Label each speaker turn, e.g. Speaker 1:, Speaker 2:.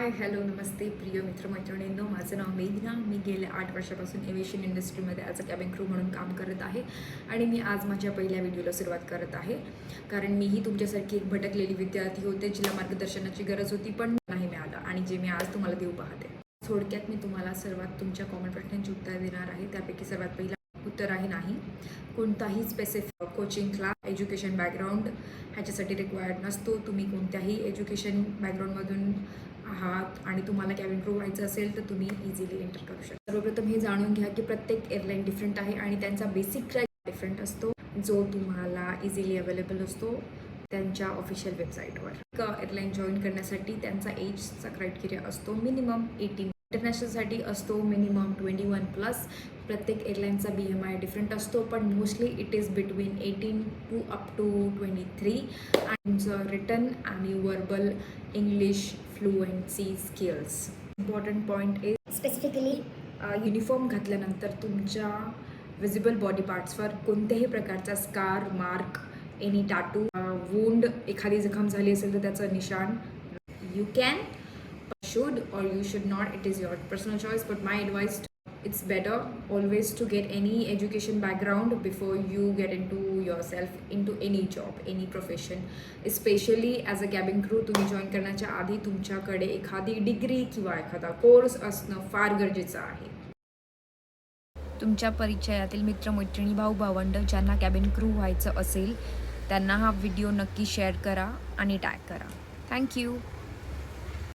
Speaker 1: Hi hello नमस्ते प्रिय मित्रमैत्रिणींनो, माझं नाव मेघना. मी गेल्या 8 वर्षापासून एव्हिएशन इंडस्ट्रीमध्ये ॲज अ कॅबिन क्रू म्हणून काम करत आहे आणि मी आज माझ्या पहिल्या व्हिडिओला सुरुवात करत आहे. कारण मीही तुमच्यासारखी एक भटकलेली विद्यार्थी होते, जिला मार्गदर्शनाची गरज होती पण नाही मिळालं, आणि जे मी आज तुम्हाला देऊ पाहते. थोडक्यात मी तुम्हाला सर्वात तुमच्या कॉमन प्रश्नांची उत्तर देणार आहे. त्यापैकी सर्वात पहिला उत्तर आहे नाही. कोणताही specific coaching class, education background ह्याच्यासाठी रिक्वायर्ड नसतो. तुम्ही कोणत्याही एज्युकेशन बॅकग्राऊंडमधून आहात आणि तुम्हाला कॅबिन क्रू व्हायचं असेल तर तुम्ही इझिली एंटर करू शकता. सर्वप्रथम हे जाणून घ्या की प्रत्येक एअरलाईन डिफरंट आहे आणि त्यांचा बेसिक क्रायटेरिया डिफरंट असतो, जो तुम्हाला इझिली अवेलेबल असतो त्यांच्या ऑफिशियल वेबसाईटवर. एअरलाईन जॉईन करण्यासाठी त्यांचा एजचा क्रायटेरिया असतो मिनिमम 18. इंटरनॅशनलसाठी असतो मिनिमम 21+. प्रत्येक एअरलाईनचा BMI डिफरंट असतो, पण mostly it is between 18 to up to 23. आणि तुमचं रिटन आणि verbal English fluency skills. Important point is specifically uniform घातल्यानंतर तुमच्या विजिबल बॉडी पार्ट्सवर कोणत्याही प्रकारचा scar, mark, any tattoo, wound, एखादी जखम झाली असेल तर त्याचं निशाण. You can, should, or you should not, it is your personal choice, but my advice it's better always to get any education background before you get into yourself into any job, any profession, especially as a cabin crew. तुम्ही join करण्याच्या आधी तुमच्याकडे एखादी degree किंवा एखादा course असणं फार गरजेचं आहे. तुमच्या परिचयातील मित्रमैत्रिणी, भाऊ भावंड ज्यांना कॅबिन क्रू व्हायचं असेल त्यांना हा व्हिडिओ नक्की शेअर करा आणि टॅग करा. थँक्यू.